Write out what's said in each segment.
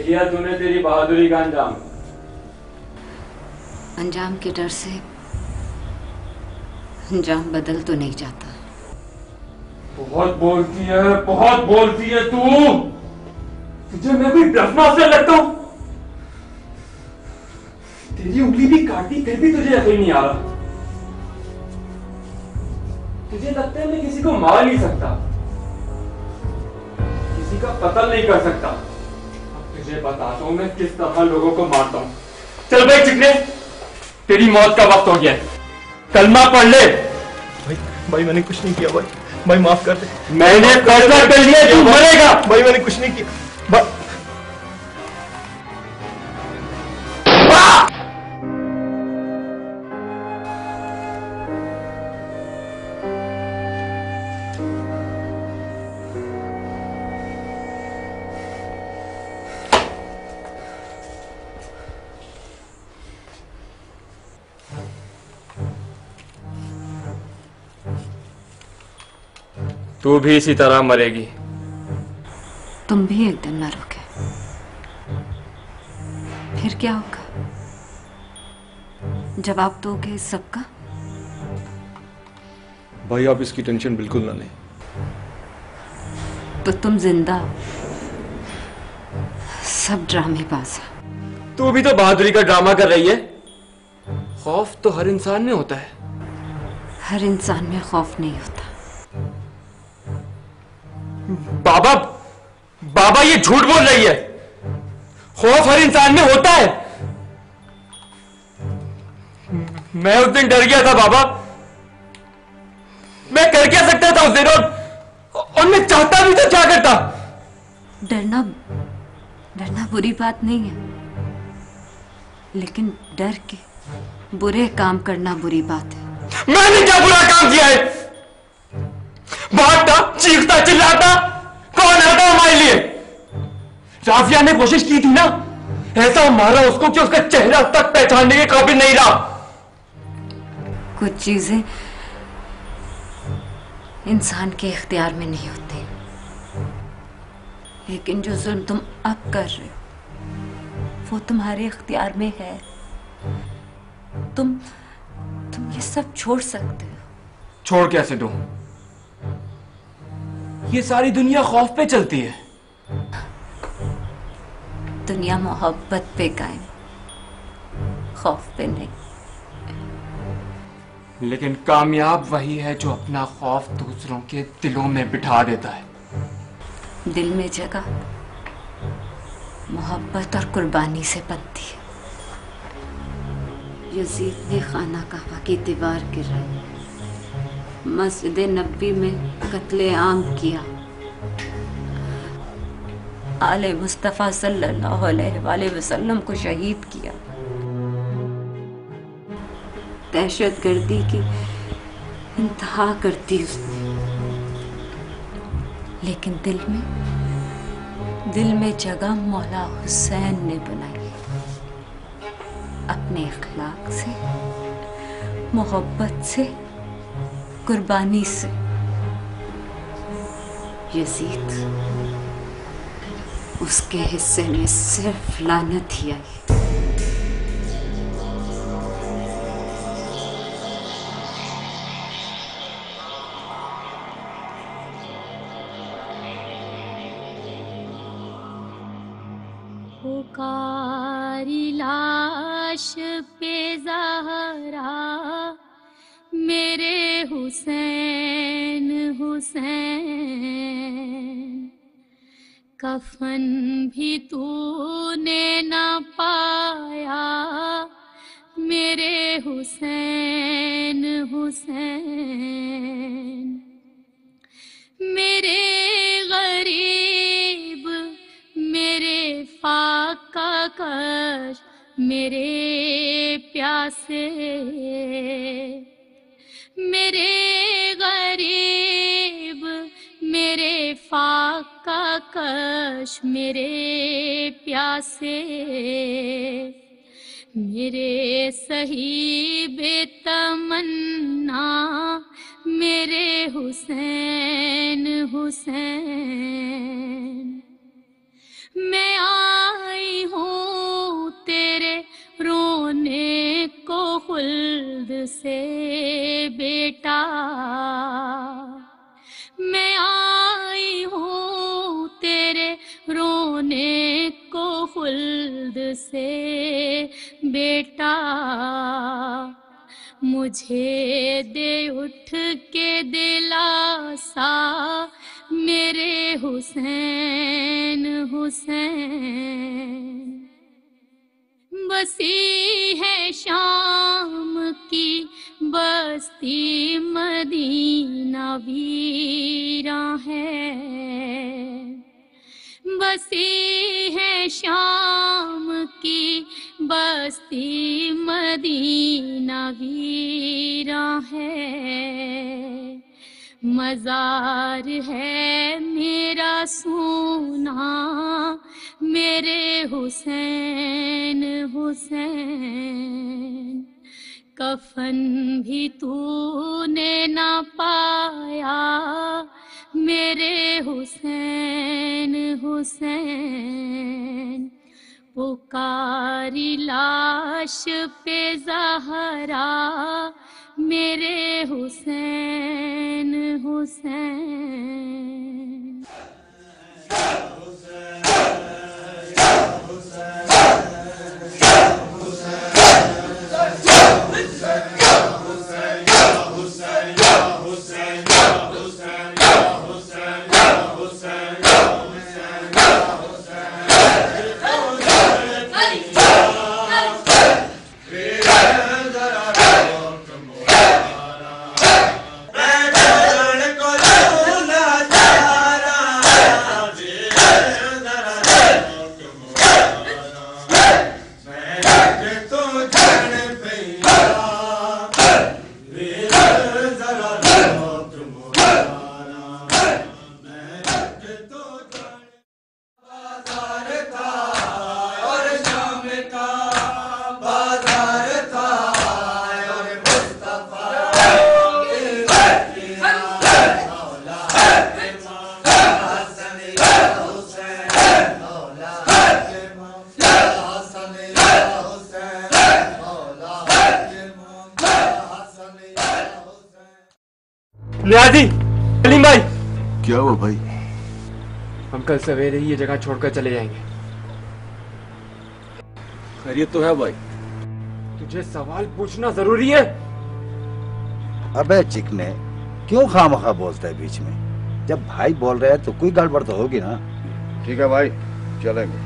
देख लिया तूने तेरी बहादुरी का अंजाम। अंजाम के डर से अंजाम बदल तो नहीं जाता। बहुत बोलती है तू। तुझे मैं कोई ब्लफ मास्टर लगता हूं? तेरी उंगली भी काटी फिर भी तुझे यकीन नहीं आ रहा। तुझे लगता है मैं किसी को मार नहीं सकता, किसी का कत्ल नहीं कर सकता। अब तुझे बताता हूं मैं किस तरह लोगों को मारता हूं। चल भाई चिकने, तेरी मौत का वक्त हो गया। कलमा पढ़ ले। भाई मैंने कुछ नहीं किया भाई माफ कर दे। मैंने फैसला कर लिया, तू मरेगा। भाई मैंने कुछ नहीं किया। तू भी इसी तरह मरेगी। तुम भी एक दिन मरोगे, फिर क्या होगा? जवाब दोगे इस सबका? भाई आप इसकी टेंशन बिल्कुल ना लें। तो तुम जिंदा हो, सब ड्रामेबाज है। तू भी तो बहादुरी का ड्रामा कर रही है। खौफ तो हर इंसान में होता है। हर इंसान में खौफ नहीं होता। बाबा ये झूठ बोल रही है। खौफ हर इंसान में होता है। मैं उस दिन डर गया था बाबा। मैं कर क्या सकता था उस दिन, और मैं चाहता भी तो क्या करता। डरना बुरी बात नहीं है, लेकिन डर के बुरे काम करना बुरी बात है। मैंने क्या बुरा काम किया है? भागता, चीखता, चिल्लाता, कौन आता हमारे लिए? राफिया ने कोशिश की थी ना, ऐसा मारा उसको कि उसका चेहरा तक पहचानने के काबिल नहीं रहा। कुछ चीजें इंसान के इख्तियार में नहीं होती, लेकिन जो जुल्म तुम अब कर रहे हो वो तुम्हारे इख्तियार में है। तुम ये सब छोड़ सकते हो। छोड़ कैसे दूं? ये सारी दुनिया खौफ पे चलती है। दुनिया मोहब्बत पे कायम, खौफ पे नहीं। लेकिन कामयाब वही है जो अपना खौफ दूसरों के दिलों में बिठा देता है। दिल में जगह मोहब्बत और कुर्बानी से बनती है। यजीद ने खाना काबा की दीवार गिराई, मस्जिद नबी में कत्ले आम किया, आले मुस्तफ़ा सल्लल्लाहु अलैहि वसल्लम को शहीद किया। दहशतगर्दी की इंतहा कर दी उसने, लेकिन दिल में जगह मौला हुसैन ने बनाई। अपने इखलाक से, मोहब्बत से, कुर्बानी से। यजीद, उसके हिस्से में सिर्फ लानत ही आई। पुकारी लाश पे ज़हरा, मेरे हुसैन हुसैन, कफन भी तूने ना पाया, मेरे हुसैन हुसैन। मेरे गरीब, मेरे फाका कश, मेरे प्यासे, मेरे गरीब, मेरे फाका कश, मेरे प्यासे, मेरे सही बेतमन्ना, मेरे हुसैन हुसैन। मैं आई से बेटा, मैं आई हूँ तेरे रोने को खुल्द से बेटा, मुझे दे उठ के दिलासा मेरे हुसैन हुसैन। बसी है शाम की बस्ती मदीना वीरा है, बसी है शाम की बस्ती मदीना वीरा है, मजार है मेरा सोना मेरे हुसैन हुसैन। कफन भी तूने ना पाया मेरे हुसैन हुसैन। पुकारी लाश पे ज़हरा मेरे हुसैन हुसैन। नियाजी, सलीम भाई। क्या हुआ भाई? हम कल सवेरे ही ये जगह छोड़कर चले जाएंगे। खैरियत तो है भाई? तुझे सवाल पूछना जरूरी है? अबे चिकने, क्यों खामखा बोलता है बीच में? जब भाई बोल रहे हैं तो कोई गड़बड़ तो होगी ना। ठीक है भाई, चलेंगे।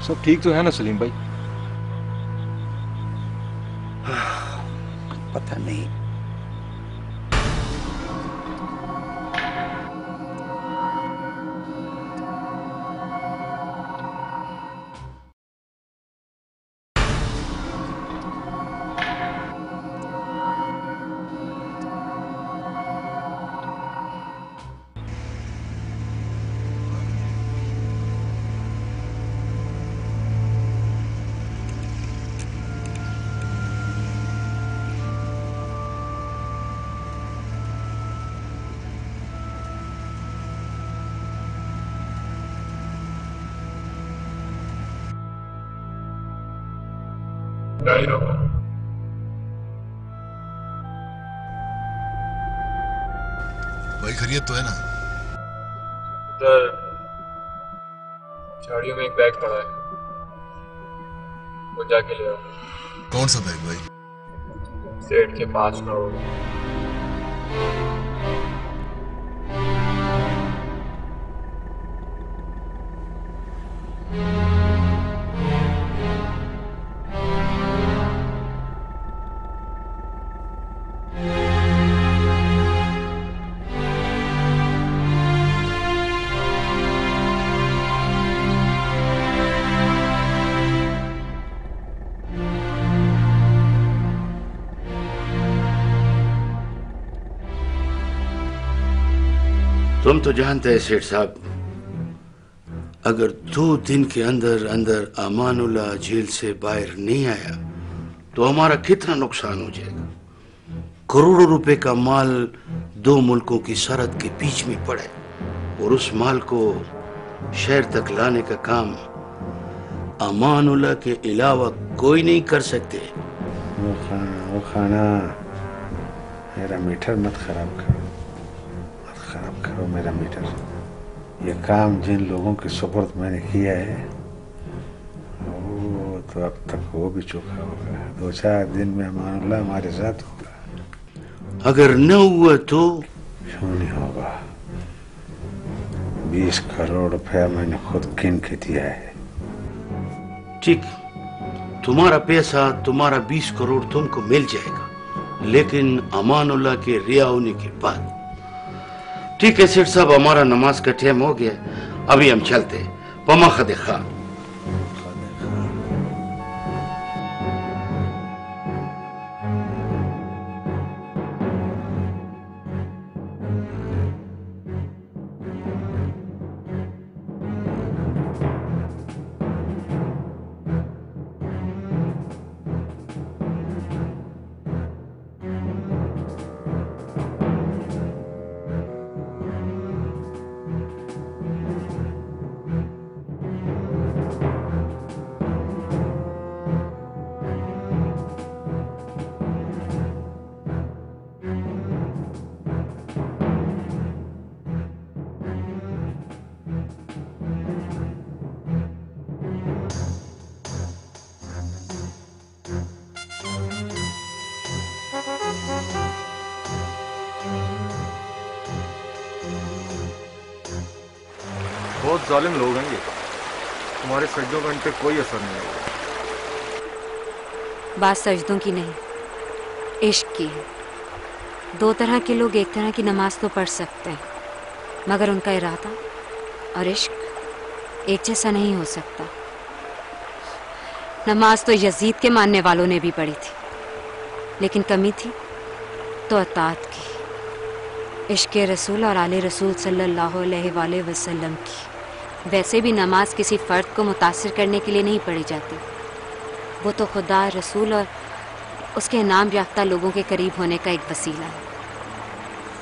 सब ठीक तो है ना सलीम भाई? पता नहीं। भाई खैरियत तो है ना? उधर झाड़ियों में एक बैग पड़ा है, वो जाके ले आओ। कौन सा बैग भाई? सेठ के 5 करोड़। तुम तो जानते हैं सेठ साहब, अगर 2 दिन के अंदर अंदर अमानुल्लाह जेल से बाहर नहीं आया तो हमारा कितना नुकसान हो जाएगा। करोड़ों रुपए का माल 2 मुल्कों की सरहद के बीच में पड़े और उस माल को शहर तक लाने का काम अमानुल्लाह के अलावा कोई नहीं कर सकते। वो खाना मेरा मीटर मत खराब करो मेरा मीटर। ये काम जिन लोगों के सुपुर्द मैंने किया है वो तो अब तक वो भी चुका होगा। 2-4 दिन में अमानुल्लाह हमारे साथ होगा। अगर न हुआ तो? क्यों नहीं होगा? 20 करोड़ रुपया मैंने खुद गिन के दिया है। ठीक, तुम्हारा पैसा, तुम्हारा 20 करोड़ तुमको मिल जाएगा, लेकिन अमानुल्लाह के रिहा होने के बाद। ठीक है सेठ साहब, हमारा नमाज का टाइम हो गया, अभी हम चलते। पमा खदे खा। बहुत जालिम लोग हैं ये। तुम्हारे सजदों का इन पे कोई असर नहीं होगा। बात सजदों की नहीं, इश्क की है। 2 तरह के लोग एक तरह की नमाज तो पढ़ सकते हैं, मगर उनका इरादा और इश्क एक जैसा नहीं हो सकता। नमाज तो यजीद के मानने वालों ने भी पढ़ी थी, लेकिन कमी थी तो अताअत की, इश्क रसूल और आले रसूल सल्लल्लाहु अलैहि वसल्लम की। वैसे भी नमाज किसी फ़र्द को मुतासिर करने के लिए नहीं पढ़ी जाती, वो तो खुदा, रसूल और उसके इनाम याफ्ता लोगों के करीब होने का एक वसीला है,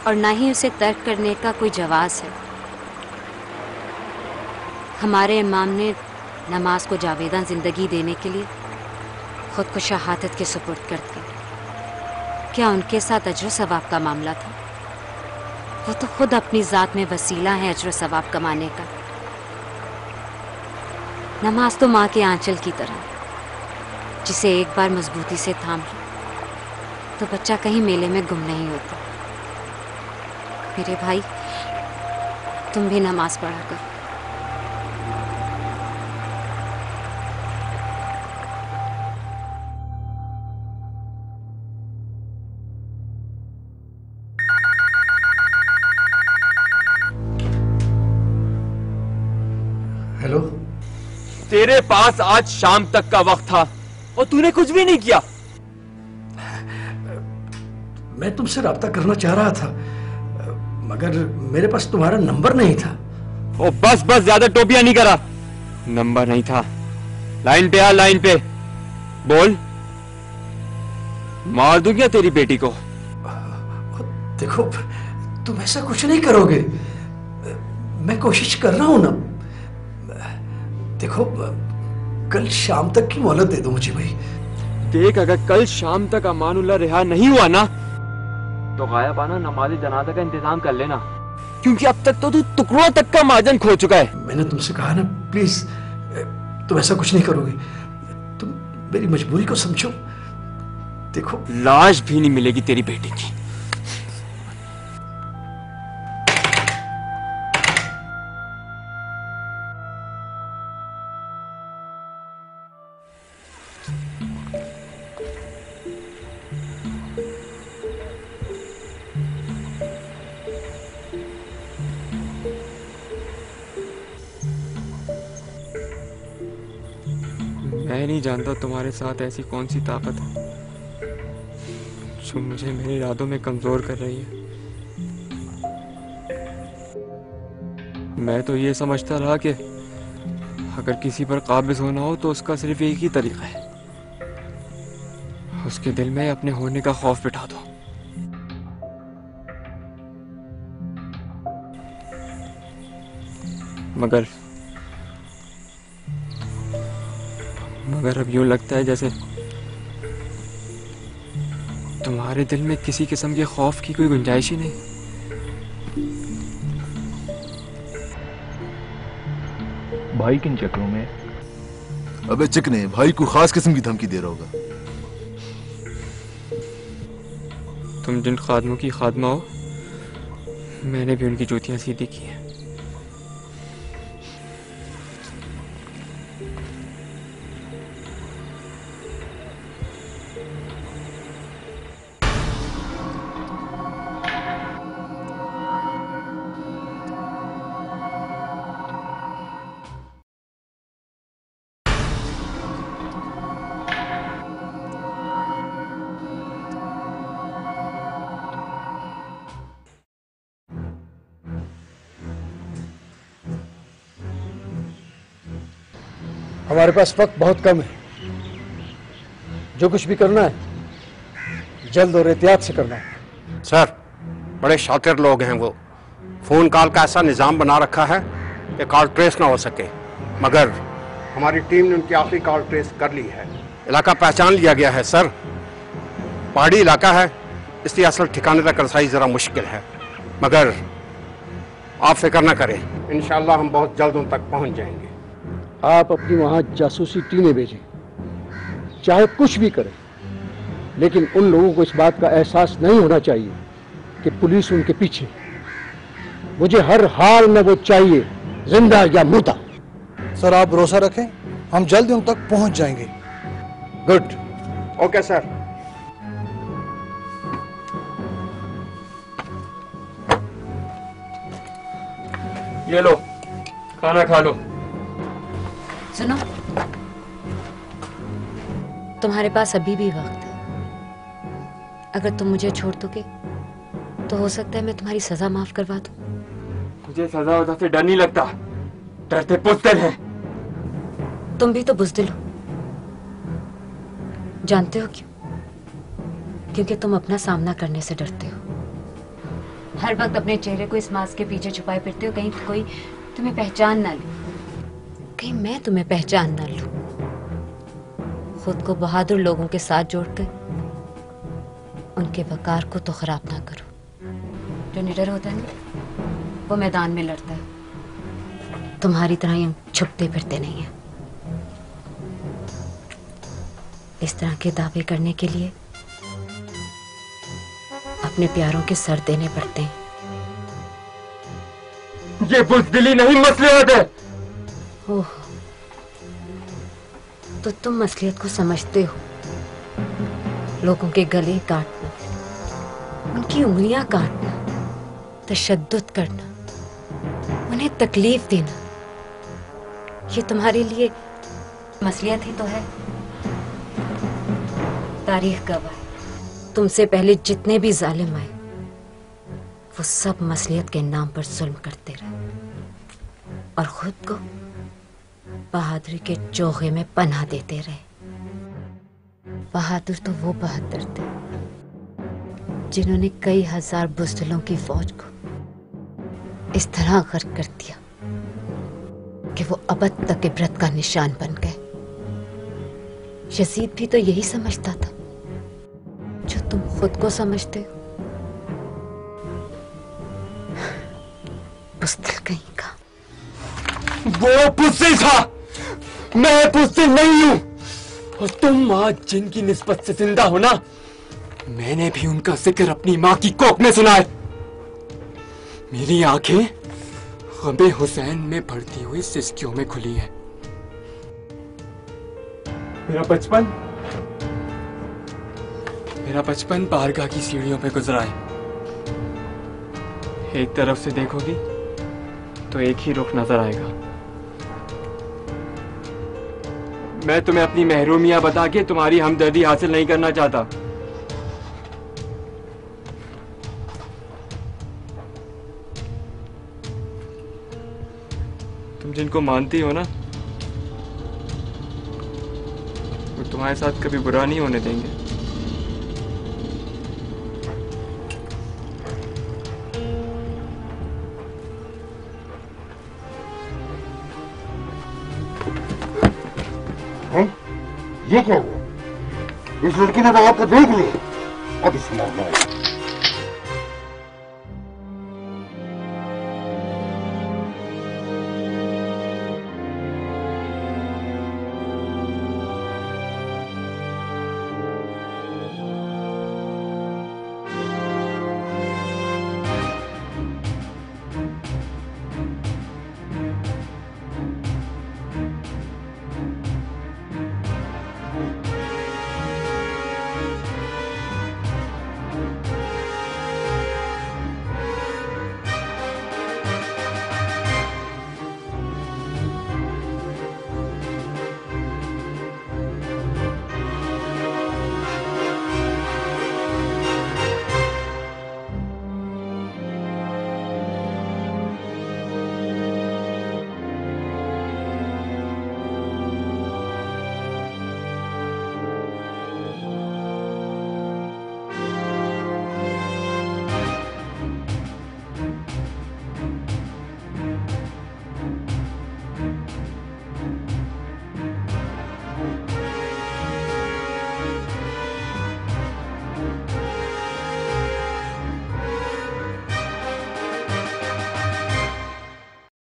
और ना ही उसे तर्क करने का कोई जवाज़ है। हमारे इमाम ने नमाज को जावेदान ज़िंदगी देने के लिए खुद को शहादत के सुपुर्द कर दिया। क्या उनके साथ अज्र सवाब का मामला था? वो तो खुद अपनी ज़ात में वसीला है अज्र सवाब कमाने का। नमाज तो माँ के आंचल की तरह, जिसे एक बार मजबूती से थाम लो तो बच्चा कहीं मेले में गुम नहीं होता। मेरे भाई, तुम भी नमाज पढ़ा करो। हेलो। तेरे पास आज शाम तक का वक्त था और तूने कुछ भी नहीं किया। मैं तुमसे राब्ता करना चाह रहा था, मगर मेरे पास तुम्हारा नंबर नहीं था। ओ बस बस, ज्यादा टोपियां नहीं करा। नंबर नहीं था। लाइन पे आ, लाइन पे बोल। मार दूं क्या तेरी बेटी को? देखो, तुम ऐसा कुछ नहीं करोगे। मैं कोशिश कर रहा हूं ना। देखो, कल शाम तक की मोहलत दे दो मुझे भाई। देख, अगर कल शाम तक अमानुल्लाह रिहा नहीं हुआ ना, तो गायब आना नमाज़े जनाजा का इंतजाम कर लेना, क्योंकि अब तक तो तू टुकड़ों तक का मार्जन खो चुका है। मैंने तुमसे कहा ना, प्लीज तुम ऐसा कुछ नहीं करोगे। तुम मेरी मजबूरी को समझो। देखो, लाश भी नहीं मिलेगी तेरी बेटी की। मैं नहीं जानता तुम्हारे साथ ऐसी कौन सी ताकत है जो मुझे मेरे इरादों में कमजोर कर रही है। मैं तो ये समझता रहा कि अगर किसी पर काबिज होना हो तो उसका सिर्फ एक ही तरीका है, उसके दिल में अपने होने का खौफ बिठा दो। मगर अब यूं लगता है जैसे तुम्हारे दिल में किसी किस्म के खौफ की कोई गुंजाइश ही नहीं। भाई किन चक्रों में? अबे चिकने, भाई को खास किस्म की धमकी दे रहा होगा। तुम जिन खादमों की खादमा हो, मैंने भी उनकी जूतियां सीधी की हैं। हमारे पास वक्त बहुत कम है। जो कुछ भी करना है जल्द और एहतियात से करना है। सर, बड़े शातिर लोग हैं वो। फोन कॉल का ऐसा निजाम बना रखा है कि कॉल ट्रेस ना हो सके, मगर हमारी टीम ने उनकी आखिरी कॉल ट्रेस कर ली है। इलाका पहचान लिया गया है सर। पहाड़ी इलाका है, इसलिए असल ठिकाने तक रसाई जरा मुश्किल है, मगर आप फिक्र ना करें, इंशाल्लाह हम बहुत जल्द उन तक पहुंच जाएंगे। आप अपनी वहां जासूसी टीमें भेजें, चाहे कुछ भी करें, लेकिन उन लोगों को इस बात का एहसास नहीं होना चाहिए कि पुलिस उनके पीछे। मुझे हर हाल में वो चाहिए, जिंदा या मुर्दा। सर आप भरोसा रखें, हम जल्द उन तक पहुंच जाएंगे। गुड। Okay sir. ये लो, खाना खा लो। सुनो, तुम्हारे पास अभी भी वक्त है। अगर तुम मुझे छोड़ दोगे तो हो सकता है मैं तुम्हारी सजा माफ करवा दूं। मुझे सजा वजा से डर नहीं लगता, डरते बुज़दिल हैं। तुम भी तो बुज़दिल हो। जानते हो क्यों? क्योंकि तुम अपना सामना करने से डरते हो। हर वक्त अपने चेहरे को इस मास्क के पीछे छुपाए फिरते हो, कहीं कोई तुम्हें पहचान ना ले, कहीं मैं तुम्हें पहचान ना लूं। खुद को बहादुर लोगों के साथ जोड़कर उनके वकार को तो खराब ना करो। जो निडर होता है ना, वो मैदान में लड़ता है। तुम्हारी तरह हम छुपते फिरते नहीं हैं। इस तरह के दावे करने के लिए अपने प्यारों के सर देने पड़ते हैं। ये बुज़दिली नहीं, मसलियत है। ओह, तो तुम मसलियत को समझते हो। लोगों के गले काटना, उनकी उंगलियां काटना, तशद्दुद करना, उन्हें तकलीफ देना, ये तुम्हारे लिए मसलियत ही तो है। तारीख गवाह है, तुमसे पहले जितने भी जालिम आए वो सब मसलियत के नाम पर जुल्म करते रहे और खुद को बहादुरी के चोगे में पनाह देते रहे। बहादुर तो वो बहादुर थे जिन्होंने कई हजार बुज़दिलों की फौज को इस तरह गर्क कर दिया कि वो अबद तक इबरत का निशान बन गए। यजीद भी तो यही समझता था जो तुम खुद को समझते हो। बुज़दिल कहीं का। वो बुज़दिल था, मैं बुज़दिल नहीं हूं। और तुम आज जिनकी निस्बत से जिंदा हो ना, मैंने भी उनका जिक्र अपनी माँ की कोख में सुना है। मेरी आंखें गमे हुसैन में बढ़ती हुई सिसकियों में खुली है। मेरा बचपन बारगाह की सीढ़ियों पे गुजरा है। एक तरफ से देखोगी तो एक ही रुख नजर आएगा। मैं तुम्हें अपनी महरूमियां बता के तुम्हारी हमदर्दी हासिल नहीं करना चाहता। तुम जिनको मानती हो ना, वो तुम्हारे साथ कभी बुरा नहीं होने देंगे। ये क्या हुआ? इस लड़की ने तो आपको देख लिया। अब इसे मारना है।